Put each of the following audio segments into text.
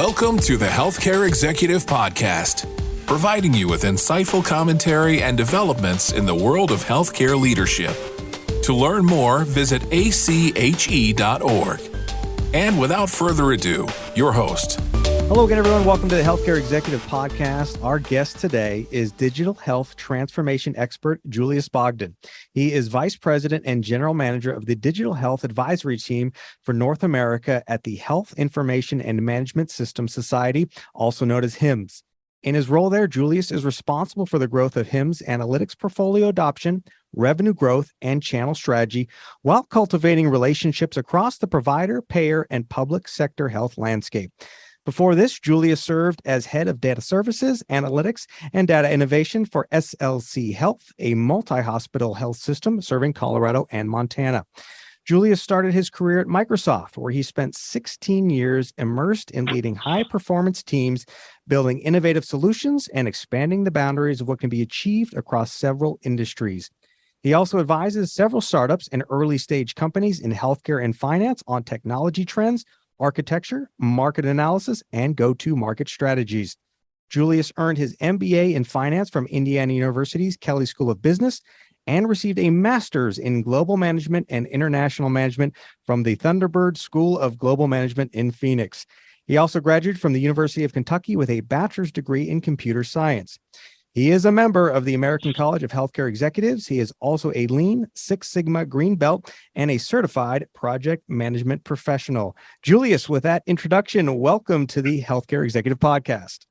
Welcome to the Healthcare Executive Podcast, providing you with insightful commentary and developments in the world of healthcare leadership. To learn more, visit ache.org. And without further ado, your host. Hello again, everyone. Welcome to the Healthcare Executive Podcast. Our guest today is digital health transformation expert Julius Bogdan. He is Vice President and General Manager of the Digital Health Advisory Team for North America at the Health Information and Management Systems Society, also known as HIMSS. In his role there, Julius is responsible for the growth of HIMSS analytics portfolio adoption, revenue growth, and channel strategy, while cultivating relationships across the provider, payer, and public sector health landscape. Before this, Julius served as head of data services, analytics, and data innovation for SLC Health, a multi-hospital health system serving Colorado and Montana. Julius started his career at Microsoft, where he spent 16 years immersed in leading high-performance teams, building innovative solutions, and expanding the boundaries of what can be achieved across several industries. He also advises several startups and early-stage companies in healthcare and finance on technology trends, architecture, market analysis, and go-to-market strategies. Julius earned his MBA in finance from Indiana University's Kelley School of Business and received a master's in global management and international management from the Thunderbird School of Global Management in Phoenix. He also graduated from the University of Kentucky with a bachelor's degree in computer science. He is a member of the American College of Healthcare Executives. He is also a Lean Six Sigma Green Belt and a certified project management professional. Julius, with that introduction, welcome to the Healthcare Executive Podcast.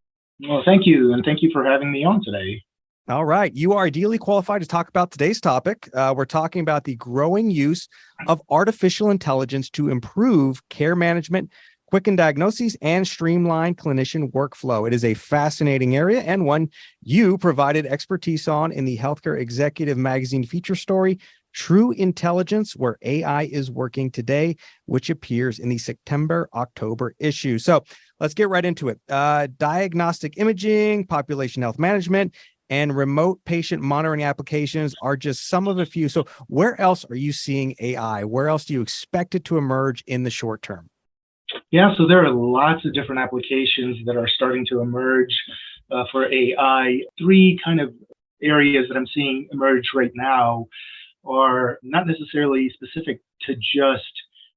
Well, thank you. And thank you for having me on today. All right. You are ideally qualified to talk about today's topic. We're talking about the growing use of artificial intelligence to improve care management, quicken diagnoses, and streamline clinician workflow. It is a fascinating area and one you provided expertise on in the Healthcare Executive Magazine feature story, True Intelligence, Where AI is Working Today, which appears in the September-October issue. So let's get right into it. Diagnostic imaging, population health management, and remote patient monitoring applications are just some of the few. So where else are you seeing AI? Where else do you expect it to emerge in the short term? Yeah, so there are lots of different applications that are starting to emerge for AI. Three kind of areas that I'm seeing emerge right now are not necessarily specific to just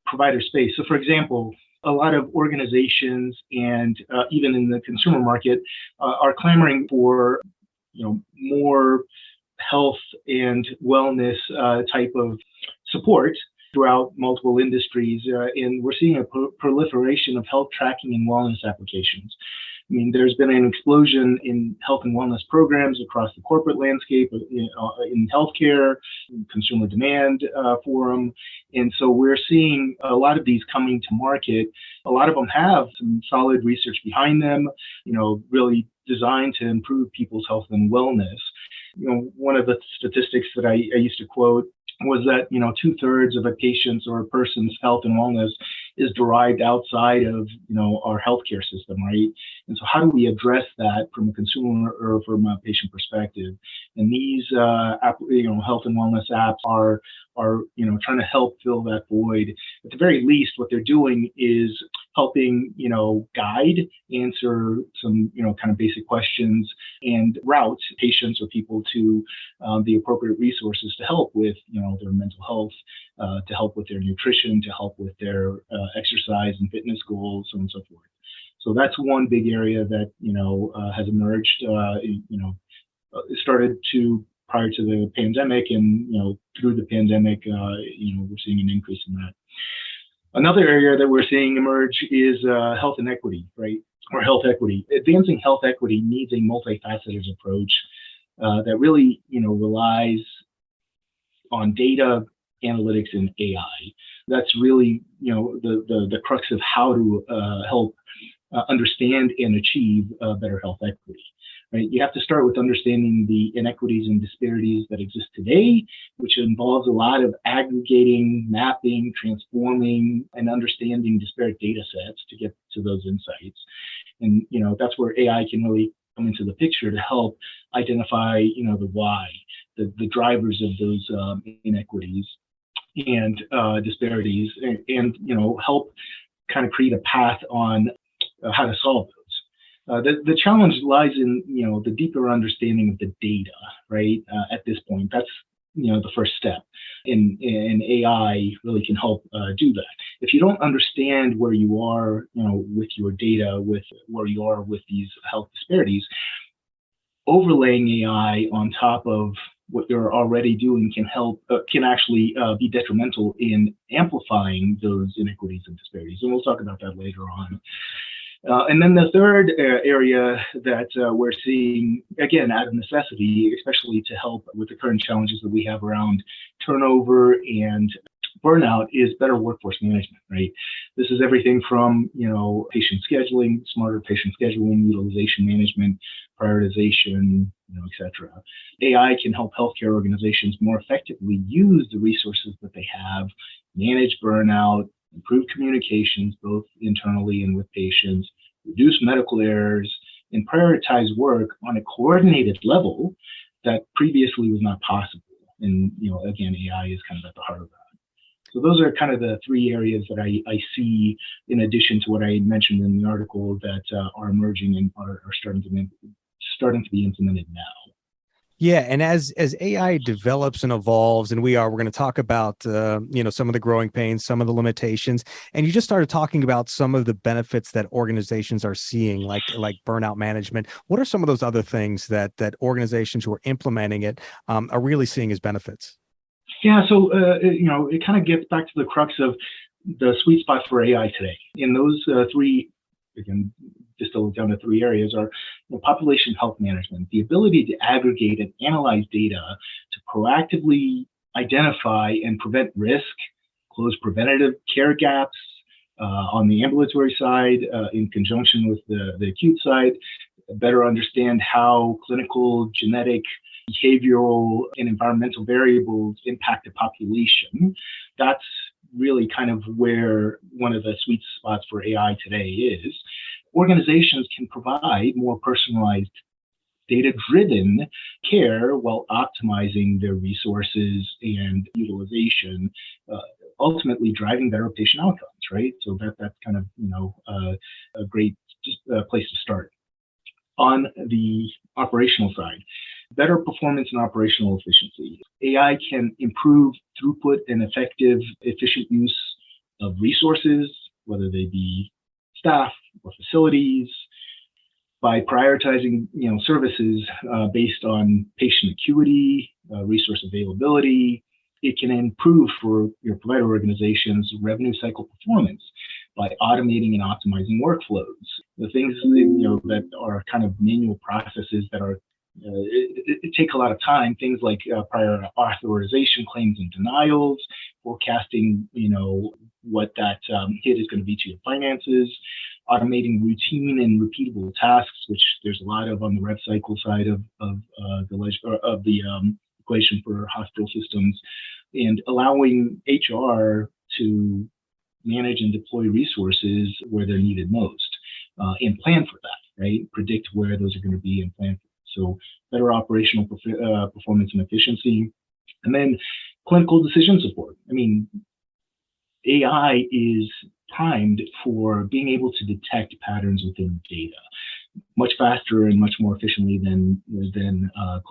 provider space. So for example, a lot of organizations and even in the consumer market are clamoring for more health and wellness type of support throughout multiple industries, and we're seeing a proliferation of health tracking and wellness applications. I mean, there's been an explosion in health and wellness programs across the corporate landscape, in healthcare, in consumer demand for them. And so we're seeing a lot of these coming to market. A lot of them have some solid research behind them, really designed to improve people's health and wellness. One of the statistics that I used to quote was that 2/3 of a patient's or a person's health and wellness is derived outside of our healthcare system, right? And so how do we address that from a consumer or from a patient perspective? And these health and wellness apps are trying to help fill that void. At the very least, what they're doing is helping guide, answer some kind of basic questions, and route patients or people to the appropriate resources to help with their mental health, to help with their nutrition, to help with their exercise and fitness goals, so on and so forth. So that's one big area that has emerged. It started prior to the pandemic, and through the pandemic, we're seeing an increase in that. Another area that we're seeing emerge is health inequity, right? Or health equity. Advancing health equity needs a multifaceted approach that really, relies on data, analytics, and AI. That's really, the crux of how to help understand and achieve better health equity. Right? You have to start with understanding the inequities and disparities that exist today, which involves a lot of aggregating, mapping, transforming, and understanding disparate data sets to get to those insights. And that's where AI can really come into the picture to help identify the why, the drivers of those inequities and disparities, and help kind of create a path on how to solve those. The challenge lies in, the deeper understanding of the data, right? At this point, that's, the first step. And AI really can help do that. If you don't understand where you are, with your data, with where you are with these health disparities, overlaying AI on top of what you're already doing can actually be detrimental in amplifying those inequities and disparities. And we'll talk about that later on. And then the third area that we're seeing, again, out of necessity, especially to help with the current challenges that we have around turnover and burnout, is better workforce management, right? This is everything from, patient scheduling, smarter patient scheduling, utilization management, prioritization, et cetera. AI can help healthcare organizations more effectively use the resources that they have, manage burnout, improve communications, both internally and with patients, reduce medical errors, and prioritize work on a coordinated level that previously was not possible. And, again, AI is kind of at the heart of that. So those are kind of the three areas that I see, in addition to what I mentioned in the article, that are emerging and are starting to be implemented now. Yeah, and as AI develops and evolves, and we're going to talk about some of the growing pains, some of the limitations, and you just started talking about some of the benefits that organizations are seeing, like burnout management. What are some of those other things that organizations who are implementing it are really seeing as benefits? Yeah, so it kind of gets back to the crux of the sweet spot for AI today. In those three, again, distilled down to three areas, are population health management, the ability to aggregate and analyze data to proactively identify and prevent risk, close preventative care gaps on the ambulatory side in conjunction with the acute side, better understand how clinical, genetic, behavioral, and environmental variables impact the population. That's really kind of where one of the sweet spots for AI today is. Organizations can provide more personalized, data-driven care while optimizing their resources and utilization, ultimately driving better patient outcomes, right? So that's kind of, a great place to start. On the operational side, better performance and operational efficiency. AI can improve throughput and efficient use of resources, whether they be staff or facilities, by prioritizing services based on patient acuity, resource availability. It can improve for your provider organizations revenue cycle performance by automating and optimizing workflows. The things that are kind of manual processes that are it take a lot of time. Things like prior authorization claims and denials, forecasting, what that hit is going to be to your finances, automating routine and repeatable tasks, which there's a lot of on the rev cycle side of the equation for hospital systems, and allowing HR to manage and deploy resources where they're needed most, and plan for that, right? Predict where those are going to be and plan for it. So better operational performance and efficiency. And then clinical decision support. I mean, AI is primed for being able to detect patterns within data much faster and much more efficiently than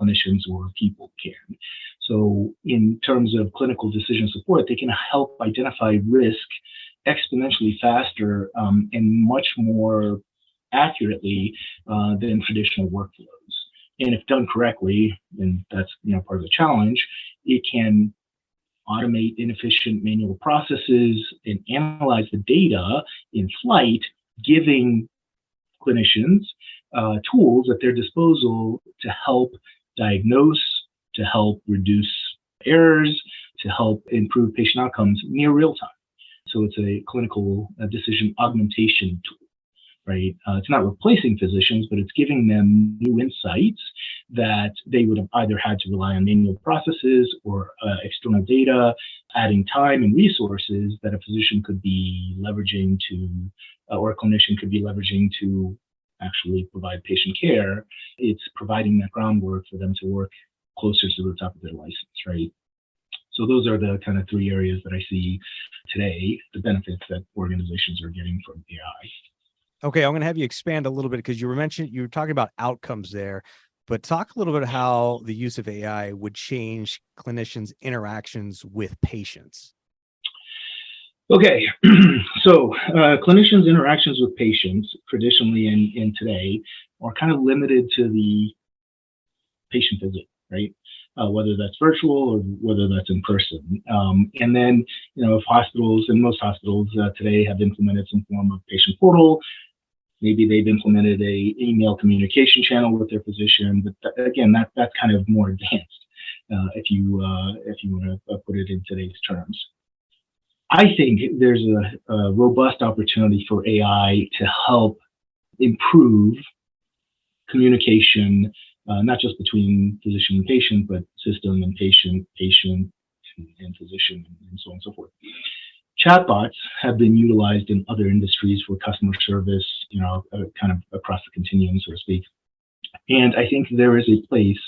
clinicians or people can. So in terms of clinical decision support, they can help identify risk exponentially faster and much more accurately than traditional workflows. And if done correctly, and that's part of the challenge, it can automate inefficient manual processes and analyze the data in flight, giving clinicians tools at their disposal to help diagnose, to help reduce errors, to help improve patient outcomes near real time. So it's a clinical decision augmentation tool. Right? It's not replacing physicians, but it's giving them new insights that they would have either had to rely on manual processes or external data, adding time and resources that a physician could be leveraging or a clinician could be leveraging to actually provide patient care. It's providing that groundwork for them to work closer to the top of their license, right? So those are the kind of three areas that I see today, the benefits that organizations are getting from AI. Okay, I'm going to have you expand a little bit because you were talking about outcomes there, but talk a little bit how the use of AI would change clinicians' interactions with patients. Okay, so clinicians' interactions with patients traditionally and today are kind of limited to the patient visit, right? Whether that's virtual or whether that's in person. And then, if hospitals, and most hospitals today have implemented some form of patient portal, maybe they've implemented a email communication channel with their physician, but again, that's kind of more advanced if you want to put it in today's terms. I think there's a robust opportunity for AI to help improve communication, not just between physician and patient, but system and patient and physician, and so on and so forth. Chatbots have been utilized in other industries for customer service, kind of across the continuum, so to speak. And I think there is a place,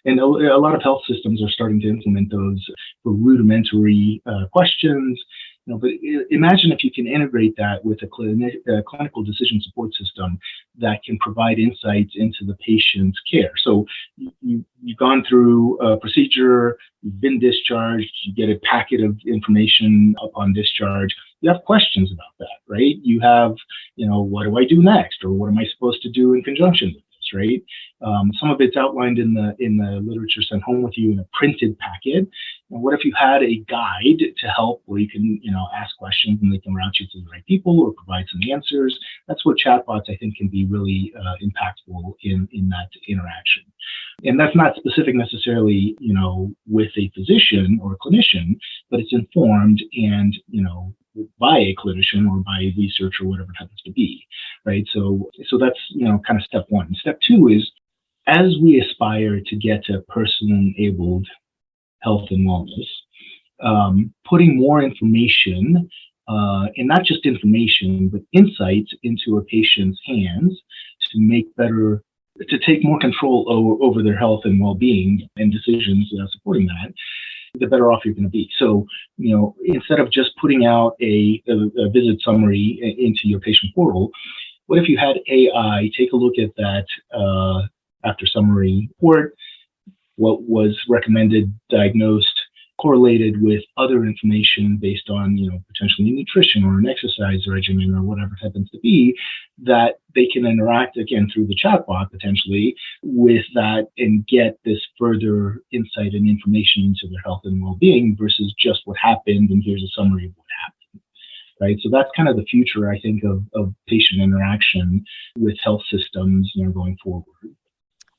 and a lot of health systems are starting to implement those for rudimentary questions. But imagine if you can integrate that with a clinical decision support system that can provide insights into the patient's care. So you've gone through a procedure, you've been discharged, you get a packet of information upon discharge. You have questions about that, right? You have, what do I do next, or what am I supposed to do in conjunction with this, right? Some of it's outlined in the literature sent home with you in a printed packet. And what if you had a guide to help where you can, ask questions and they can route you to the right people or provide some answers? That's what chatbots, I think, can be really impactful in that interaction. And that's not specific necessarily, with a physician or a clinician, but it's informed and, by a clinician or by research or whatever it happens to be, right? So that's, kind of step one. Step two is, as we aspire to get to person-enabled health and wellness, putting more information, and not just information, but insights into a patient's hands to take more control over their health and well-being and decisions supporting that, the better off you're going to be. So, instead of just putting out a visit summary into your patient portal, what if you had AI take a look at that after summary report, what was recommended, diagnosed, correlated with other information based on, potentially nutrition or an exercise regimen or whatever it happens to be, that they can interact again through the chatbot potentially with that and get this further insight and information into their health and well-being versus just what happened and here's a summary of what happened, right? So that's kind of the future, I think, of patient interaction with health systems, going forward.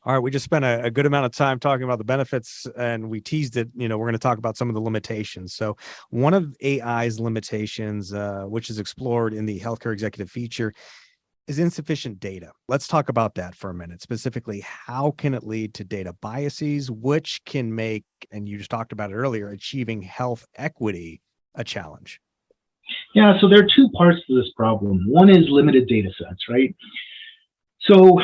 All right, we just spent a good amount of time talking about the benefits, and we teased it. We're going to talk about some of the limitations. So one of AI's limitations, which is explored in the healthcare executive feature, is insufficient data. Let's talk about that for a minute. Specifically, how can it lead to data biases, which can make, and you just talked about it earlier, achieving health equity a challenge? Yeah, so there are two parts to this problem. One is limited data sets, right? So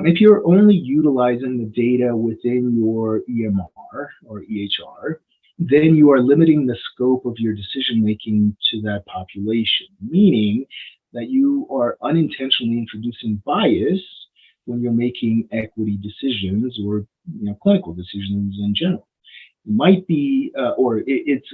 if you're only utilizing the data within your EMR or EHR, then you are limiting the scope of your decision-making to that population, meaning that you are unintentionally introducing bias when you're making equity decisions or clinical decisions in general. It might be, or it's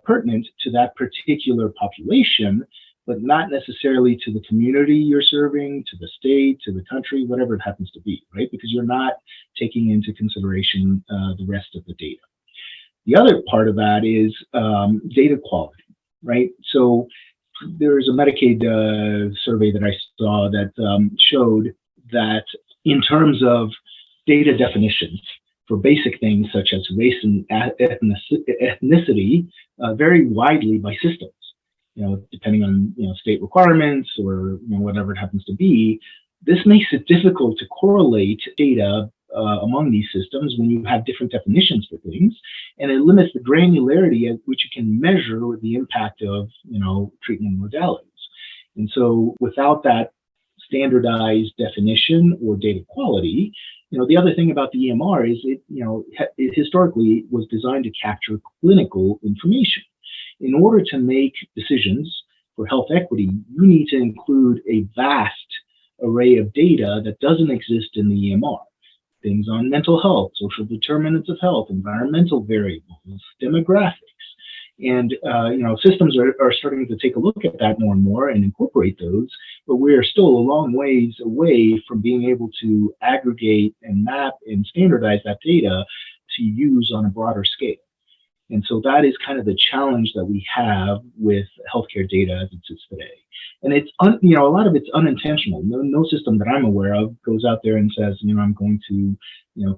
pertinent to that particular population, but not necessarily to the community you're serving, to the state, to the country, whatever it happens to be, right? Because you're not taking into consideration the rest of the data. The other part of that is data quality, right? So there's a Medicaid survey that I saw that showed that in terms of data definitions for basic things such as race and ethnicity vary widely by systems. Depending on state requirements or whatever it happens to be, this makes it difficult to correlate data among these systems when you have different definitions for things, and it limits the granularity at which you can measure the impact of treatment modalities. And so, without that standardized definition or data quality, the other thing about the EMR is it historically was designed to capture clinical information. In order to make decisions for health equity, you need to include a vast array of data that doesn't exist in the EMR. Things on mental health, social determinants of health, environmental variables, demographics. And, systems are starting to take a look at that more and more and incorporate those, but we're still a long ways away from being able to aggregate and map and standardize that data to use on a broader scale. And so that is kind of the challenge that we have with healthcare data as it sits today. And it's, a lot of it's unintentional. No system that I'm aware of goes out there and says, I'm going to,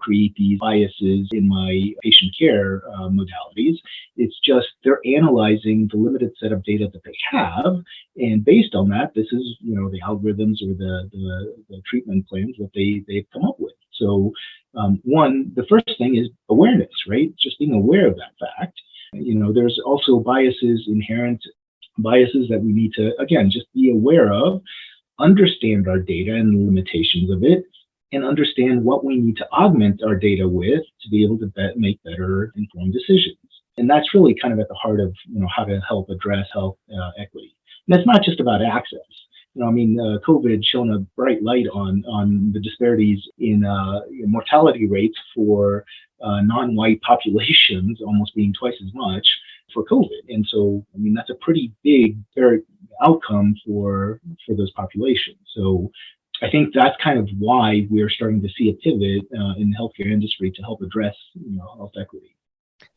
create these biases in my patient care modalities. It's just they're analyzing the limited set of data that they have. And based on that, this is, the algorithms or the treatment plans that they've come up with. So the first thing is awareness, right? Just being aware of that fact. There's also inherent biases that we need to, again, just be aware of, understand our data and the limitations of it, and understand what we need to augment our data with to be able to make better informed decisions. And that's really kind of at the heart of, how to help address health equity. And that's not just about access. COVID shone a bright light on the disparities in mortality rates for non-white populations, almost being twice as much for COVID. And so, that's a pretty big outcome for those populations. So I think that's kind of why we are starting to see a pivot in the healthcare industry to help address, health equity.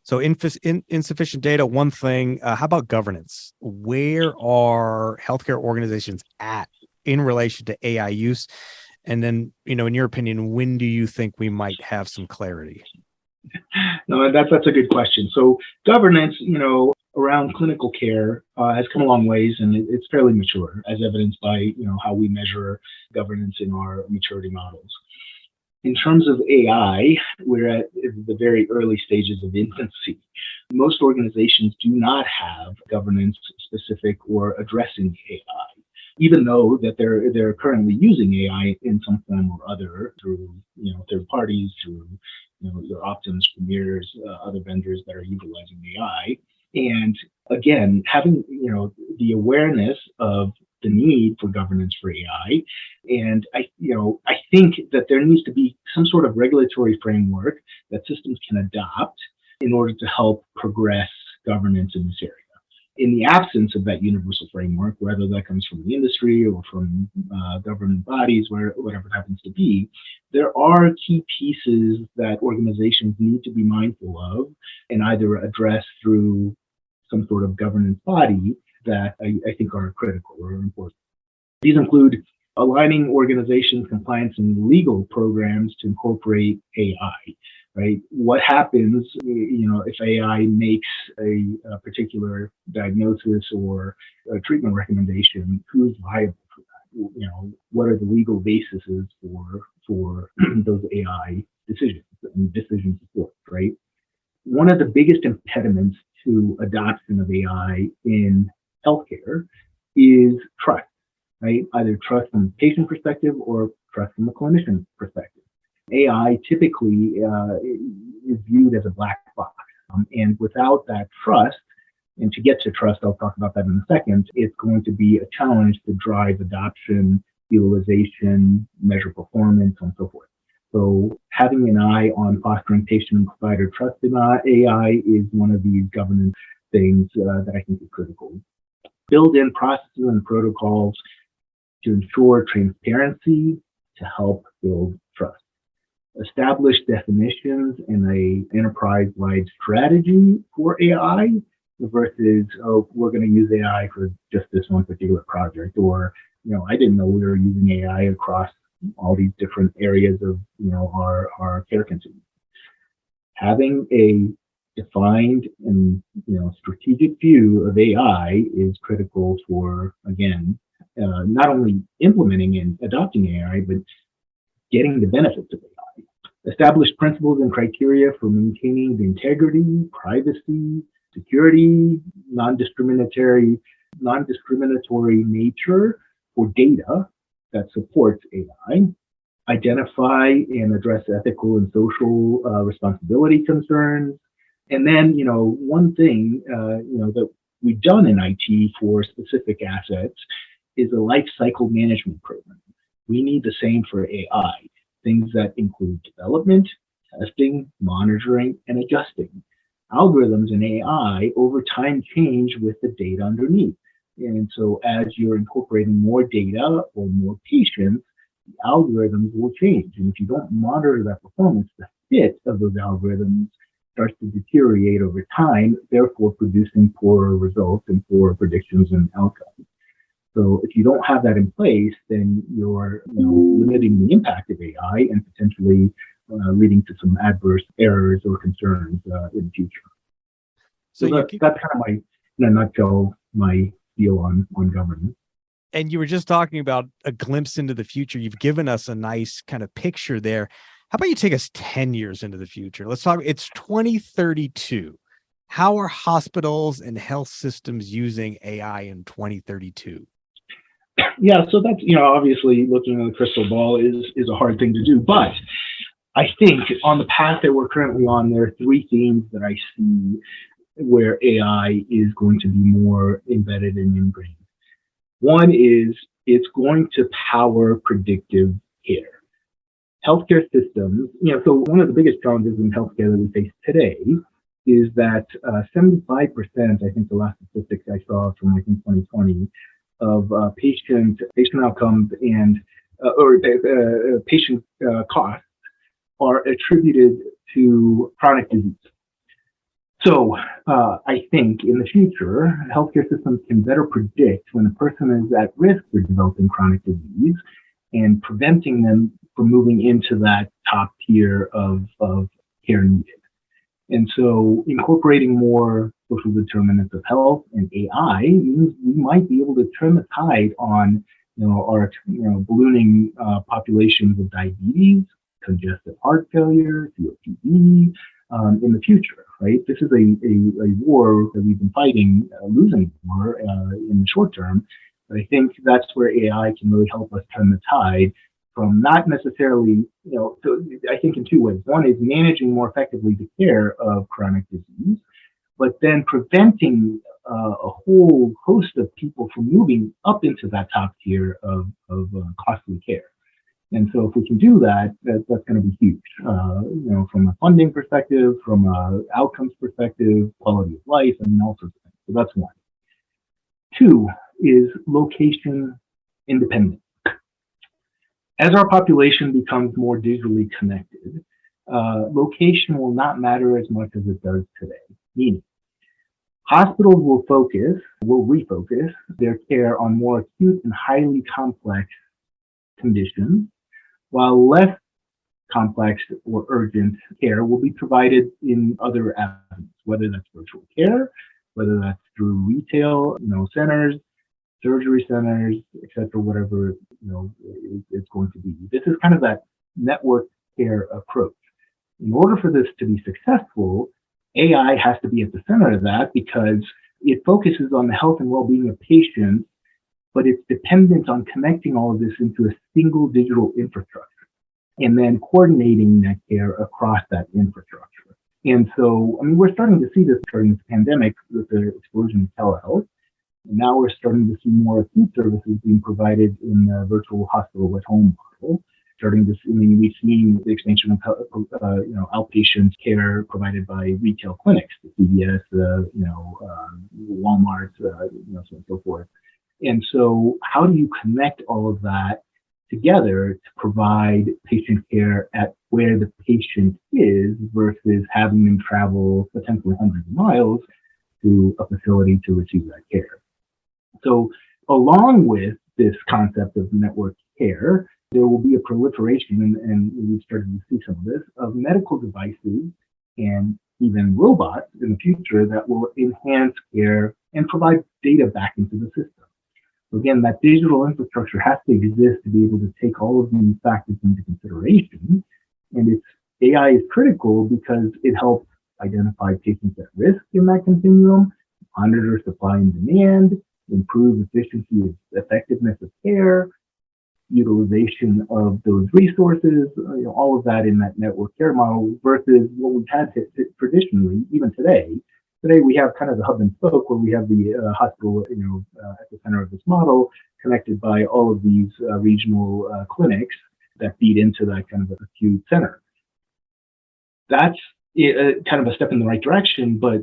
So insufficient data, one thing. How about governance? Where are healthcare organizations at in relation to AI use? And then, in your opinion, when do you think we might have some clarity? No, that's a good question. So governance, around clinical care has come a long ways, and it's fairly mature, as evidenced by, how we measure governance in our maturity models. In terms of AI, we're at the very early stages of infancy. Most organizations do not have governance specific or addressing AI, even though that they're currently using AI in some form or other through third parties, through your Optums, Premiers, other vendors that are utilizing AI. And again, having the awareness of the need for governance for AI. And I think that there needs to be some sort of regulatory framework that systems can adopt in order to help progress governance in this area. In the absence of that universal framework, whether that comes from the industry or from government bodies, whatever it happens to be, there are key pieces that organizations need to be mindful of and either address through some sort of governance body that I think are critical or important. These include aligning organizations' compliance and legal programs to incorporate AI, right? What happens, if AI makes a particular diagnosis or a treatment recommendation, who's liable for that? What are the legal bases for those AI decisions and decision support, right? One of the biggest impediments to adoption of AI in healthcare is trust, right? Either trust from a patient perspective or trust from a clinician perspective. AI typically is viewed as a black box. And without that trust, and to get to trust, I'll talk about that in a second, it's going to be a challenge to drive adoption, utilization, measure performance, and so forth. So having an eye on fostering patient and provider trust in AI is one of these governance things that I think is critical. Build in processes and protocols to ensure transparency to help build trust. Establish definitions and an enterprise-wide strategy for AI versus, we're going to use AI for just this one particular project, or, I didn't know we were using AI across all these different areas of, our care continuum. Having a defined and, strategic view of AI is critical for, again, not only implementing and adopting AI, but getting the benefits of AI. Establish principles and criteria for maintaining the integrity, privacy, security, non-discriminatory nature for data that supports AI. Identify and address ethical and social responsibility concerns. And then, one thing, that we've done in IT for specific assets is a life cycle management program. We need the same for AI, things that include development, testing, monitoring, and adjusting. Algorithms in AI over time change with the data underneath. And so as you're incorporating more data or more patients, the algorithms will change. And if you don't monitor that performance, the fit of those algorithms starts to deteriorate over time, therefore producing poorer results and poorer predictions and outcomes. So if you don't have that in place, then you're limiting the impact of AI and potentially leading to some adverse errors or concerns in the future. So that's kind of my, in a nutshell, my view on governance. And you were just talking about a glimpse into the future. You've given us a nice kind of picture there. How about you take us 10 years into the future? Let's talk, it's 2032. How are hospitals and health systems using AI in 2032? Yeah, so that's, obviously looking at the crystal ball is a hard thing to do. But I think on the path that we're currently on, there are three themes that I see where AI is going to be more embedded and ingrained. One is it's going to power predictive care. Healthcare systems, so one of the biggest challenges in healthcare that we face today is that 75%, I think the last statistics I saw from 2020, of patient outcomes and patient costs are attributed to chronic disease. So I think in the future, healthcare systems can better predict when a person is at risk for developing chronic disease and preventing them from moving into that top tier of care needed. And so incorporating more social determinants of health and AI means we might be able to turn the tide on our ballooning populations of diabetes, congestive heart failure, COPD in the future, right? This is a war that we've been fighting, losing war in the short term. But I think that's where AI can really help us turn the tide from not necessarily, so I think in two ways. One is managing more effectively the care of chronic disease, but then preventing a whole host of people from moving up into that top tier of costly care. And so if we can do that, that's going to be huge, from a funding perspective, from an outcomes perspective, quality of life, all sorts of things. So that's one. Two is location independent. As our population becomes more digitally connected, location will not matter as much as it does today. Meaning, hospitals will refocus their care on more acute and highly complex conditions, while less complex or urgent care will be provided in other avenues, whether that's virtual care, whether that's through retail, centers, surgery centers, et cetera, whatever, it's going to be. This is kind of that network care approach. In order for this to be successful, AI has to be at the center of that because it focuses on the health and well-being of patients, but it's dependent on connecting all of this into a single digital infrastructure and then coordinating that care across that infrastructure. And so, we're starting to see this during this pandemic with the explosion of telehealth. And now we're starting to see more acute services being provided in the virtual hospital at home model. We've seen the expansion of outpatient care provided by retail clinics, the CVS, Walmart, so on and so forth. And so how do you connect all of that together to provide patient care at where the patient is versus having them travel potentially hundreds of miles to a facility to receive that care? So along with this concept of network care, there will be a proliferation, and we've started to see some of this, of medical devices and even robots in the future that will enhance care and provide data back into the system. So again, that digital infrastructure has to exist to be able to take all of these factors into consideration. And AI is critical because it helps identify patients at risk in that continuum, monitor supply and demand, improve efficiency and effectiveness of care, utilization of those resources, all of that in that network care model versus what we've had traditionally, even today, today we have kind of the hub and spoke where we have the hospital, at the center of this model, connected by all of these regional clinics that feed into that kind of acute center. That's kind of a step in the right direction, but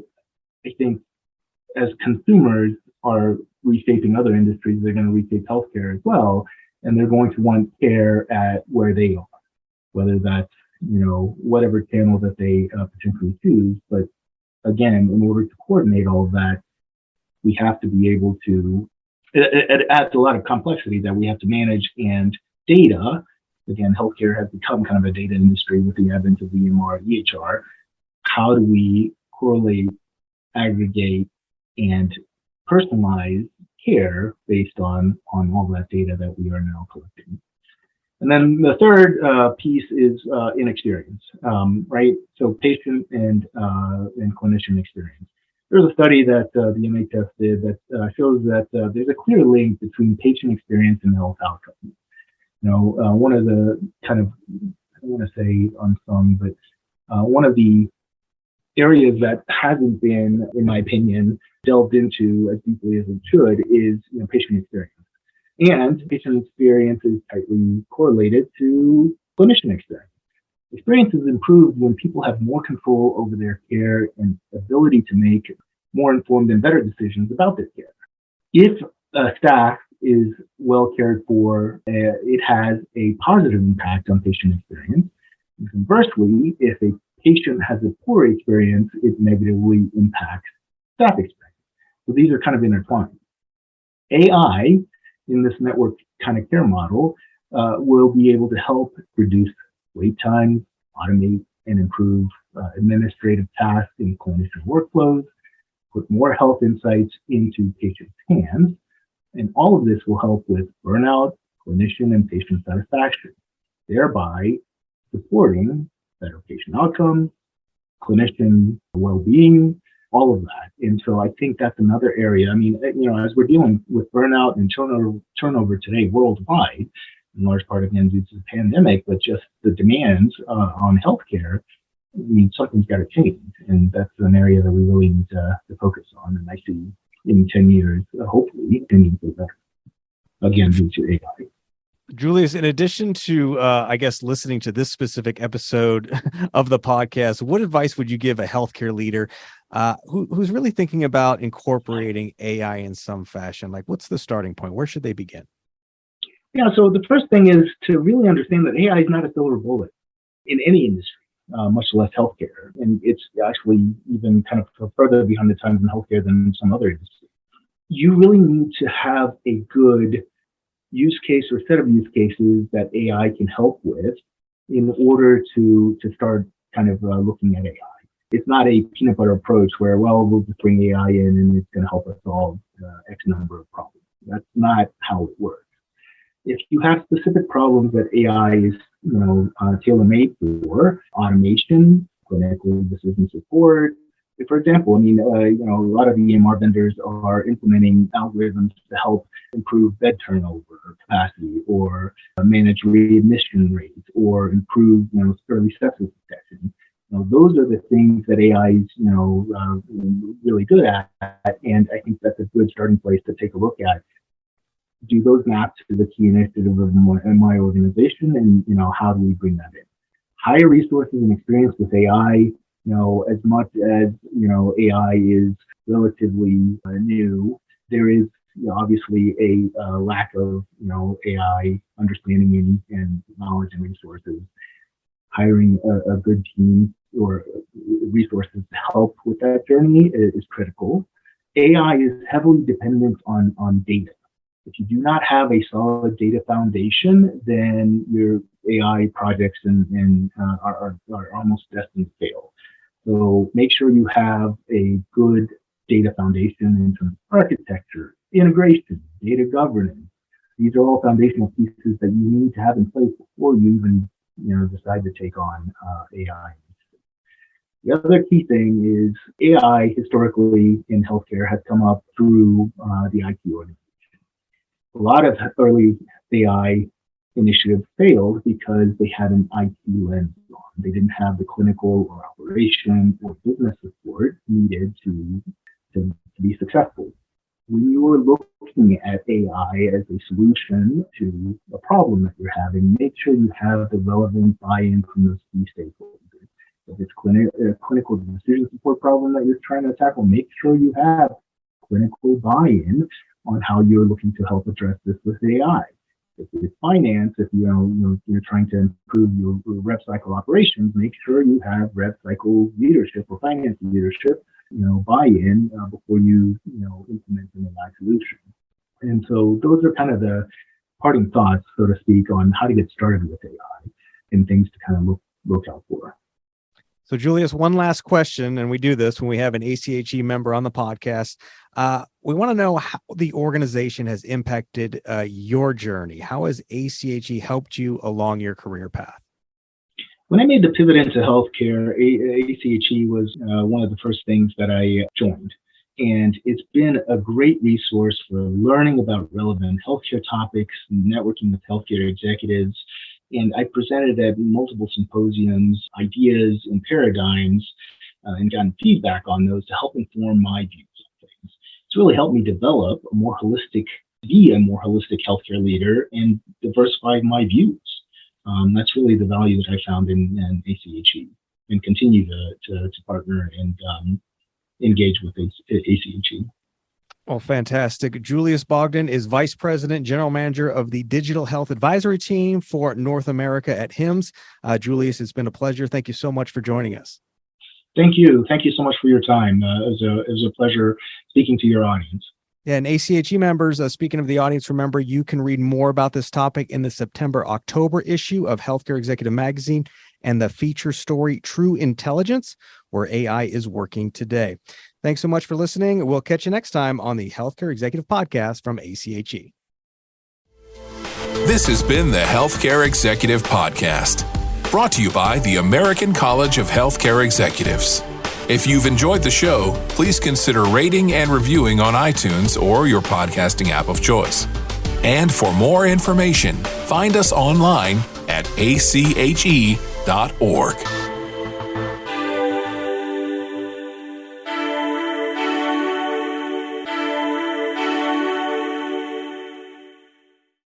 I think as consumers are reshaping other industries, they're going to reshape healthcare as well, and they're going to want care at where they are, whether that's whatever channel that they potentially choose. But again, in order to coordinate all of that, we have to be able to. It adds a lot of complexity that we have to manage, and data. Again, healthcare has become kind of a data industry with the advent of EMR, EHR. How do we correlate, aggregate, and personalize care based on all that data that we are now collecting? And then the third piece is inexperience, right? So patient and clinician experience. There's a study that the NHS did that shows that there's a clear link between patient experience and health outcomes. One of the kind of, I don't want to say unsung, but one of the areas that hasn't been, in my opinion, delved into as deeply as it should is patient experience. And patient experience is tightly correlated to clinician experience. Experience is improved when people have more control over their care and ability to make more informed and better decisions about their care. If staff is well cared for, it has a positive impact on patient experience. And conversely, if a patient has a poor experience, it negatively impacts staff experience. So these are kind of intertwined. AI in this network kind of care model will be able to help reduce wait times, automate and improve administrative tasks in clinician workflows, put more health insights into patients' hands, and all of this will help with burnout, clinician and patient satisfaction, thereby supporting better patient outcomes, clinician well-being, all of that. And so I think that's another area. I mean, as we're dealing with burnout and turnover today worldwide, in large part, again, due to the pandemic, but just the demands on healthcare, something's got to change. And that's an area that we really need to focus on. And I see in 10 years, hopefully, things will be better. Again, due to AI. Julius, in addition to, listening to this specific episode of the podcast, what advice would you give a healthcare leader who's really thinking about incorporating AI in some fashion? Like, what's the starting point? Where should they begin? Yeah, so the first thing is to really understand that AI is not a silver bullet in any industry, much less healthcare. And it's actually even kind of further behind the times in healthcare than some other industries. You really need to have a good use case or set of use cases that AI can help with in order to start kind of looking at AI. It's not a peanut butter approach where, we'll just bring AI in and it's going to help us solve X number of problems. That's not how it works. If you have specific problems that AI is, tailor-made for, automation, clinical decision support. For example, a lot of EMR vendors are implementing algorithms to help improve bed turnover capacity or manage readmission rates or improve, early sepsis detection. Those are the things that AI is, really good at. And I think that's a good starting place to take a look at. Do those map to the key initiative of my organization, and how do we bring that in? Hire resources and experience with AI. As much as AI is relatively new, there is obviously a lack of AI understanding and knowledge and resources. Hiring a good team or resources to help with that journey is critical. AI is heavily dependent on data. If you do not have a solid data foundation, then your AI projects are almost destined to fail. So make sure you have a good data foundation in terms of architecture, integration, data governance. These are all foundational pieces that you need to have in place before you even decide to take on AI. The other key thing is AI historically in healthcare has come up through the IT organization. A lot of early AI initiative failed because they had an IT lens on. They didn't have the clinical or operation or business support needed to be successful. When you are looking at AI as a solution to a problem that you're having, make sure you have the relevant buy-in from those key stakeholders. If it's a clinical decision support problem that you're trying to tackle, make sure you have clinical buy-in on how you're looking to help address this with AI. If it's finance, if you're trying to improve your rev cycle operations, make sure you have rev cycle leadership or finance leadership, buy-in before you implement an AI solution. And so those are kind of the parting thoughts, so to speak, on how to get started with AI and things to kind of look out for. So, Julius, one last question, and we do this when we have an ACHE member on the podcast. We want to know how the organization has impacted your journey. How has ACHE helped you along your career path? When I made the pivot into healthcare, ACHE was one of the first things that I joined. And it's been a great resource for learning about relevant healthcare topics, networking with healthcare executives. And I presented at multiple symposiums, ideas and paradigms, and gotten feedback on those to help inform my views on things. It's really helped me develop be a more holistic healthcare leader and diversify my views. That's really the value that I found in ACHE, and continue to partner and engage with ACHE. Well, fantastic. Julius Bogdan is Vice President, General Manager of the Digital Health Advisory Team for North America at HIMSS. Julius, it's been a pleasure. Thank you so much for joining us. Thank you. Thank you so much for your time. It was a pleasure speaking to your audience. Yeah, and ACHE members, speaking of the audience, remember you can read more about this topic in the September-October issue of Healthcare Executive Magazine and the feature story True Intelligence, where AI is working today. Thanks so much for listening. We'll catch you next time on the Healthcare Executive Podcast from ACHE. This has been the Healthcare Executive Podcast, brought to you by the American College of Healthcare Executives. If you've enjoyed the show, please consider rating and reviewing on iTunes or your podcasting app of choice. And for more information, find us online at ache.org.